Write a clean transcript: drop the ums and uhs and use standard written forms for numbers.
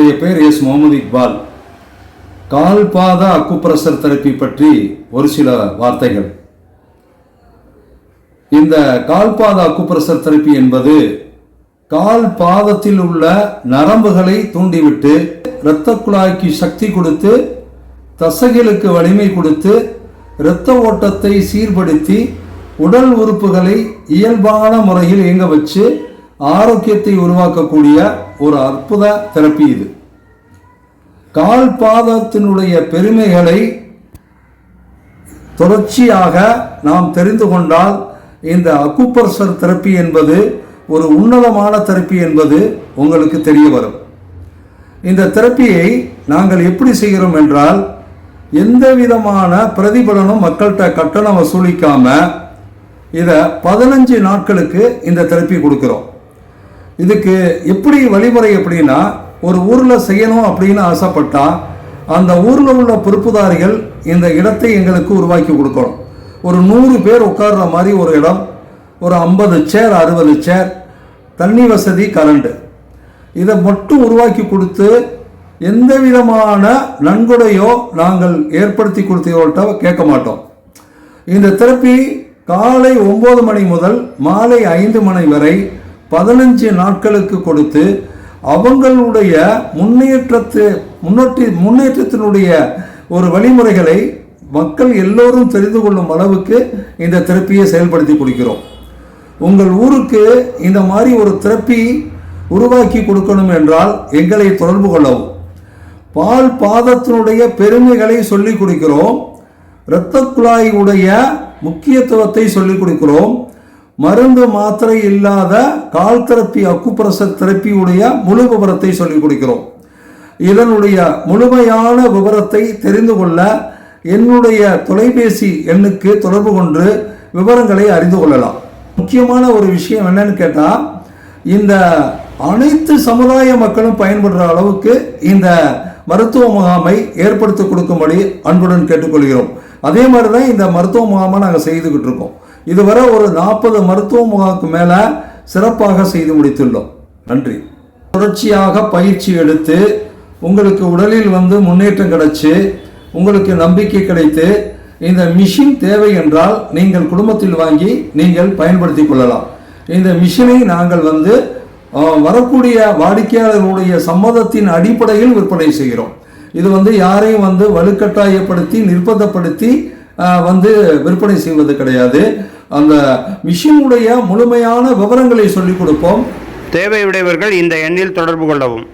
என்னுடைய பெயர் எஸ் முகமது இக்பால். கால்பாத அக்குப்ரெஷர் தெரப்பி பற்றி ஒரு சில வார்த்தைகள். இந்த கால்பாத அக்குப்ரெஷர் தெரப்பி என்பது கால் பாதத்தில் உள்ள நரம்புகளை தூண்டிவிட்டு இரத்த குழாய்க்கு சக்தி கொடுத்து, தசைகளுக்கு வலிமை கொடுத்து, இரத்த ஓட்டத்தை சீர்படுத்தி, உடல் உறுப்புகளை இயல்பான முறையில் இயங்க வச்சு ஆரோக்கியத்தை உருவாக்கக்கூடிய ஒரு அற்புத தெரப்பி இது. கால் பாதத்தினுடைய பெருமைகளை தொடர்ச்சியாக நாம் தெரிந்து கொண்டால் இந்த அக்குப்ரெஷர் தெரப்பி என்பது ஒரு உன்னதமான தெரப்பி என்பது உங்களுக்கு தெரிய வரும். இந்த தெரப்பியை நாங்கள் எப்படி செய்கிறோம் என்றால், எந்த விதமான பிரதிபலனும் மக்கள்கிட்ட கட்டணம் வசூலிக்காம இதை 15 நாட்களுக்கு இந்த தெரப்பி கொடுக்கிறோம். இதுக்கு எப்படி வழிமுறை எப்படின்னா, ஒரு ஊரில் செய்யணும் அப்படின்னு ஆசைப்பட்டா அந்த ஊரில் உள்ள பொறுப்புதாரிகள் இந்த இடத்தை எங்களுக்கு உருவாக்கி கொடுக்கணும். ஒரு 100 பேர் உட்கார்ற மாதிரி ஒரு இடம், ஒரு 50 சேர் 60 சேர், தண்ணி வசதி, கரண்ட், இதை மட்டும் உருவாக்கி கொடுத்து எந்த விதமான நன்கொடையோ நாங்கள் ஏற்படுத்தி கொடுத்தவர்கள்ட்ட கேட்க மாட்டோம். இந்த தெரப்பி காலை 9 மணி முதல் மாலை 5 மணி வரை 15 நாட்களுக்கு கொடுத்து அவங்களுடைய முன்னேற்றத்தினுடைய ஒரு வழிமுறைகளை மக்கள் எல்லோரும் தெரிந்து கொள்ளும் அளவுக்கு இந்த தெரப்பியை செயல்படுத்தி கொடுக்கிறோம். உங்கள் ஊருக்கு இந்த மாதிரி ஒரு தெரப்பி உருவாக்கி கொடுக்கணும் என்றால் எங்களை தொடர்பு கொள்ளவும். பால் பாதத்தினுடைய பெருமைகளை சொல்லிக் கொடுக்கிறோம். இரத்த குழாயுடைய முக்கியத்துவத்தை சொல்லிக் கொடுக்கிறோம். மருந்து மாத்திரை இல்லாத கால் தெரப்பி அக்குப்ரெஷர் தெரப்பியுடைய முழு விவரத்தை சொல்லிக் கொடுக்கிறோம். இதனுடைய முழுமையான விவரத்தை தெரிந்து கொள்ள என்னுடைய தொலைபேசி எண்ணுக்கு தொடர்பு கொண்டு விவரங்களை அறிந்து கொள்ளலாம். முக்கியமான ஒரு விஷயம் என்னன்னு கேட்டால், இந்த அனைத்து சமுதாய மக்களும் பயன்படுற அளவுக்கு இந்த மருத்துவ முகாமை ஏற்படுத்தி கொடுக்கும்படி அன்புடன் கேட்டுக்கொள்கிறோம். அதே மாதிரி தான் இந்த மருத்துவ முகாமை நாங்கள் செய்துக்கிட்டு இருக்கோம். இதுவரை ஒரு 40 மருத்துவ முகாமுக்கு மேலே சிறப்பாக செய்து முடித்துள்ளோம். நன்றி. தொடர்ச்சியாக பயிற்சி எடுத்து உங்களுக்கு உடலில் முன்னேற்றம் கிடைச்சி, உங்களுக்கு நம்பிக்கை கிடைத்து, இந்த மிஷின் தேவை என்றால் நீங்கள் குடும்பத்தில் வாங்கி நீங்கள் பயன்படுத்தி கொள்ளலாம். இந்த மிஷினை நாங்கள் வரக்கூடிய வாடிக்கையாளர்களுடைய சம்மதத்தின் அடிப்படையில் விற்பனை செய்கிறோம். இது யாரையும் வலுக்கட்டாயப்படுத்தி நிர்பந்தப்படுத்தி விற்பனை செய்வது கிடையாது. அந்த மிஷினுடைய முழுமையான விவரங்களை சொல்லிக் கொடுப்போம். தேவையுடையவர்கள் இந்த எண்ணில் தொடர்பு கொள்ளவும்.